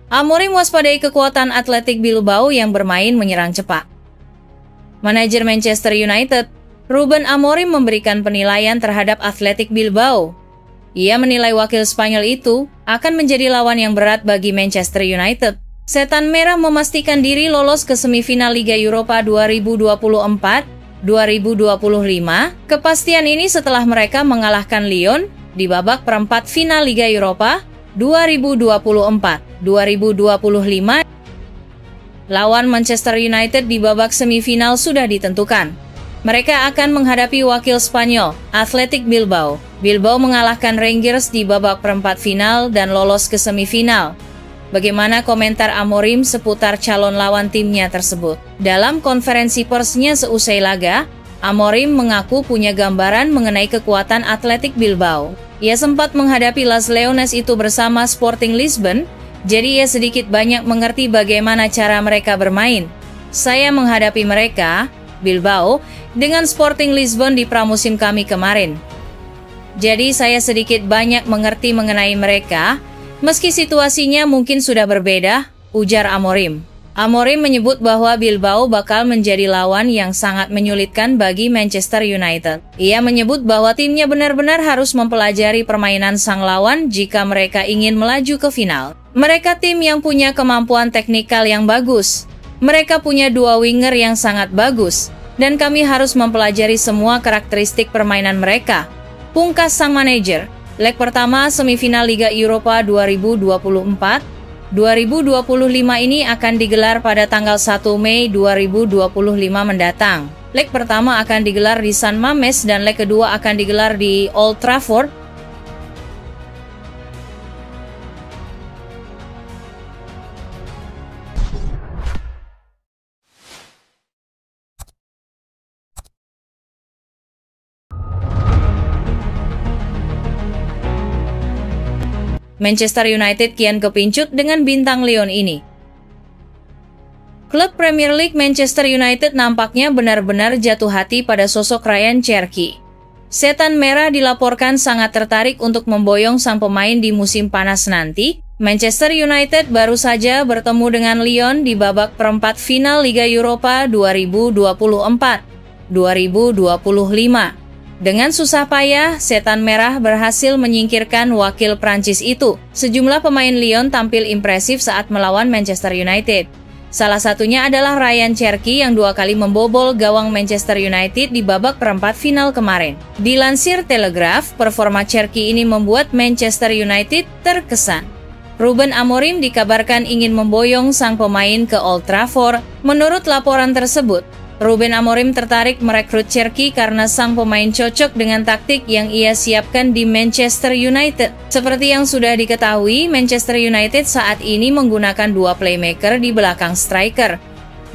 Amorim waspadai kekuatan Athletic Bilbao yang bermain menyerang cepat. Manajer Manchester United, Ruben Amorim memberikan penilaian terhadap Athletic Bilbao. Ia menilai wakil Spanyol itu akan menjadi lawan yang berat bagi Manchester United. Setan Merah memastikan diri lolos ke semifinal Liga Eropa 2024-2025. Kepastian ini setelah mereka mengalahkan Lyon di babak perempat final Liga Eropa 2024-2025. Lawan Manchester United di babak semifinal sudah ditentukan. Mereka akan menghadapi wakil Spanyol, Athletic Bilbao. Bilbao mengalahkan Rangers di babak perempat final dan lolos ke semifinal. Bagaimana komentar Amorim seputar calon lawan timnya tersebut? Dalam konferensi persnya seusai laga, Amorim mengaku punya gambaran mengenai kekuatan Athletic Bilbao. Ia sempat menghadapi Las Leones itu bersama Sporting Lisbon, jadi ia sedikit banyak mengerti bagaimana cara mereka bermain. Saya menghadapi mereka, Bilbao, dengan Sporting Lisbon di pramusim kami kemarin. Jadi saya sedikit banyak mengerti mengenai mereka, meski situasinya mungkin sudah berbeda, ujar Amorim. Amorim menyebut bahwa Bilbao bakal menjadi lawan yang sangat menyulitkan bagi Manchester United. Ia menyebut bahwa timnya benar-benar harus mempelajari permainan sang lawan jika mereka ingin melaju ke final. Mereka tim yang punya kemampuan teknikal yang bagus. Mereka punya dua winger yang sangat bagus, dan kami harus mempelajari semua karakteristik permainan mereka. Pungkas sang manajer. Leg pertama semifinal Liga Eropa 2024-2025 ini akan digelar pada tanggal 1 Mei 2025 mendatang. Leg pertama akan digelar di San Mamés dan leg kedua akan digelar di Old Trafford. Manchester United kian kepincut dengan bintang Lyon ini. Klub Premier League Manchester United nampaknya benar-benar jatuh hati pada sosok Ryan Cherki. Setan Merah dilaporkan sangat tertarik untuk memboyong sang pemain di musim panas nanti. Manchester United baru saja bertemu dengan Lyon di babak perempat final Liga Eropa 2024-2025. Dengan susah payah, Setan Merah berhasil menyingkirkan wakil Prancis itu. Sejumlah pemain Lyon tampil impresif saat melawan Manchester United. Salah satunya adalah Ryan Cherki yang 2 kali membobol gawang Manchester United di babak perempat final kemarin. Dilansir Telegraph, performa Cherki ini membuat Manchester United terkesan. Ruben Amorim dikabarkan ingin memboyong sang pemain ke Old Trafford. Menurut laporan tersebut, Ruben Amorim tertarik merekrut Cherki karena sang pemain cocok dengan taktik yang ia siapkan di Manchester United. Seperti yang sudah diketahui, Manchester United saat ini menggunakan 2 playmaker di belakang striker.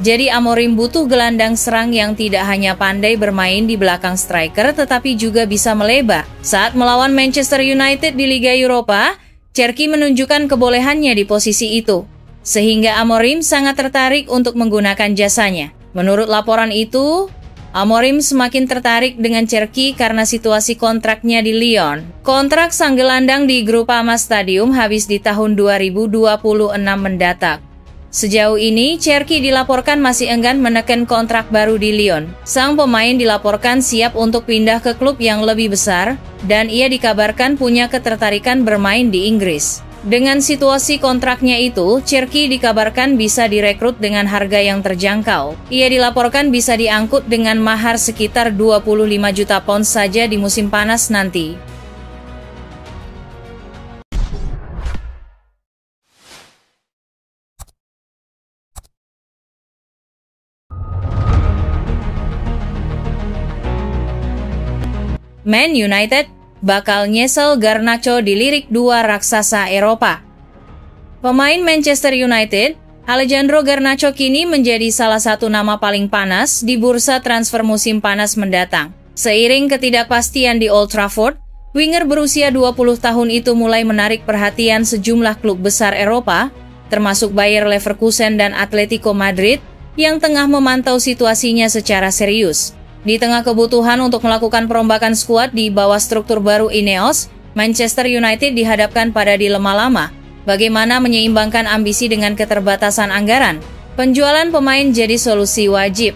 Jadi Amorim butuh gelandang serang yang tidak hanya pandai bermain di belakang striker tetapi juga bisa melebar. Saat melawan Manchester United di Liga Eropa, Cherki menunjukkan kebolehannya di posisi itu, sehingga Amorim sangat tertarik untuk menggunakan jasanya. Menurut laporan itu, Amorim semakin tertarik dengan Cherki karena situasi kontraknya di Lyon. Kontrak sang gelandang di Groupama Stadium habis di tahun 2026 mendatang. Sejauh ini, Cherki dilaporkan masih enggan menekan kontrak baru di Lyon. Sang pemain dilaporkan siap untuk pindah ke klub yang lebih besar, dan ia dikabarkan punya ketertarikan bermain di Inggris. Dengan situasi kontraknya itu, Cherki dikabarkan bisa direkrut dengan harga yang terjangkau. Ia dilaporkan bisa diangkut dengan mahar sekitar 25 juta pound saja di musim panas nanti. Man United bakal nyesel Garnacho dilirik 2 raksasa Eropa. Pemain Manchester United, Alejandro Garnacho kini menjadi salah satu nama paling panas di bursa transfer musim panas mendatang. Seiring ketidakpastian di Old Trafford, winger berusia 20 tahun itu mulai menarik perhatian sejumlah klub besar Eropa, termasuk Bayer Leverkusen dan Atletico Madrid, yang tengah memantau situasinya secara serius. Di tengah kebutuhan untuk melakukan perombakan skuad di bawah struktur baru Ineos, Manchester United dihadapkan pada dilema lama. Bagaimana menyeimbangkan ambisi dengan keterbatasan anggaran? Penjualan pemain jadi solusi wajib.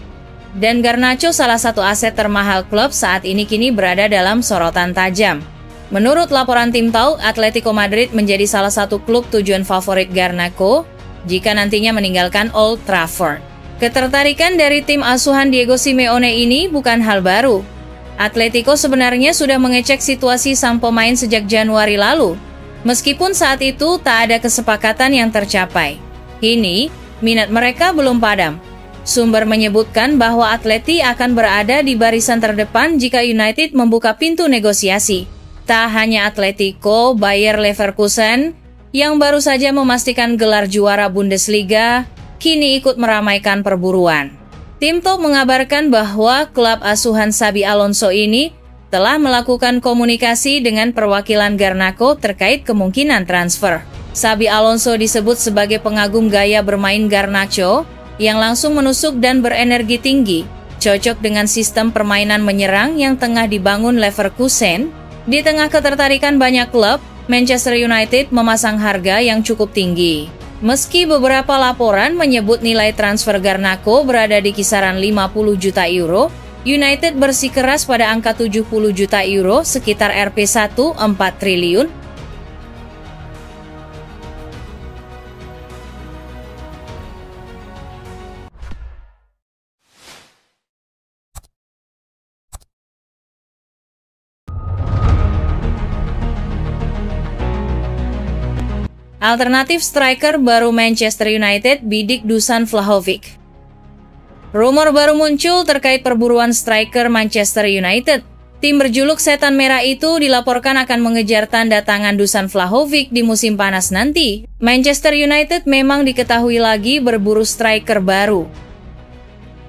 Dan Garnacho, salah satu aset termahal klub saat ini, kini berada dalam sorotan tajam. Menurut laporan tim Talk, Atletico Madrid menjadi salah satu klub tujuan favorit Garnacho jika nantinya meninggalkan Old Trafford. Ketertarikan dari tim asuhan Diego Simeone ini bukan hal baru. Atletico sebenarnya sudah mengecek situasi sang pemain sejak Januari lalu. Meskipun saat itu tak ada kesepakatan yang tercapai. Kini, minat mereka belum padam. Sumber menyebutkan bahwa Atleti akan berada di barisan terdepan jika United membuka pintu negosiasi. Tak hanya Atletico, Bayer Leverkusen, yang baru saja memastikan gelar juara Bundesliga, kini ikut meramaikan perburuan. Tim Talk mengabarkan bahwa klub asuhan Xabi Alonso ini telah melakukan komunikasi dengan perwakilan Garnacho terkait kemungkinan transfer. Xabi Alonso disebut sebagai pengagum gaya bermain Garnacho yang langsung menusuk dan berenergi tinggi, cocok dengan sistem permainan menyerang yang tengah dibangun Leverkusen. Di tengah ketertarikan banyak klub, Manchester United memasang harga yang cukup tinggi. Meski beberapa laporan menyebut nilai transfer Garnacho berada di kisaran 50 juta euro, United bersikeras pada angka 70 juta euro, sekitar Rp1 4 triliun. Alternatif striker baru Manchester United bidik Dusan Vlahovic. Rumor baru muncul terkait perburuan striker Manchester United. Tim berjuluk Setan Merah itu dilaporkan akan mengejar tanda tangan Dusan Vlahovic di musim panas nanti. Manchester United memang diketahui lagi berburu striker baru.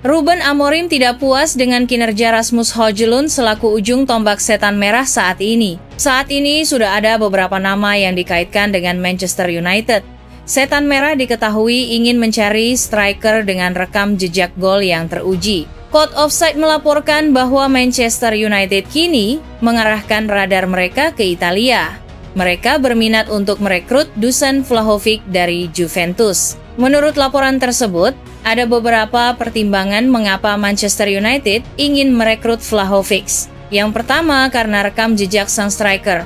Ruben Amorim tidak puas dengan kinerja Rasmus Højlund selaku ujung tombak Setan Merah saat ini. Saat ini sudah ada beberapa nama yang dikaitkan dengan Manchester United. Setan Merah diketahui ingin mencari striker dengan rekam jejak gol yang teruji. Code Offside melaporkan bahwa Manchester United kini mengarahkan radar mereka ke Italia. Mereka berminat untuk merekrut Dusan Vlahovic dari Juventus. Menurut laporan tersebut, ada beberapa pertimbangan mengapa Manchester United ingin merekrut Vlahovic. Yang pertama, karena rekam jejak sang striker.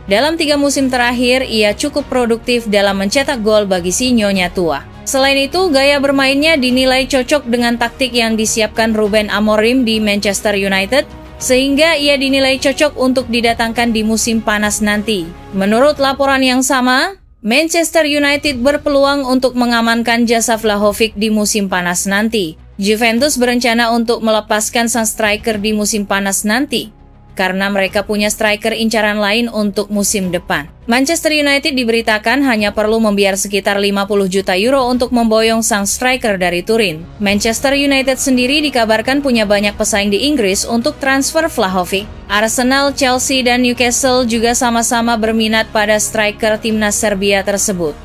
Dalam 3 musim terakhir, ia cukup produktif dalam mencetak gol bagi si nyonya tua. Selain itu, gaya bermainnya dinilai cocok dengan taktik yang disiapkan Ruben Amorim di Manchester United, sehingga ia dinilai cocok untuk didatangkan di musim panas nanti. Menurut laporan yang sama, Manchester United berpeluang untuk mengamankan jasa Vlahovic di musim panas nanti. Juventus berencana untuk melepaskan sang striker di musim panas nanti, karena mereka punya striker incaran lain untuk musim depan. Manchester United diberitakan hanya perlu membayar sekitar 50 juta euro untuk memboyong sang striker dari Turin. Manchester United sendiri dikabarkan punya banyak pesaing di Inggris untuk transfer Vlahovic. Arsenal, Chelsea, dan Newcastle juga sama-sama berminat pada striker timnas Serbia tersebut.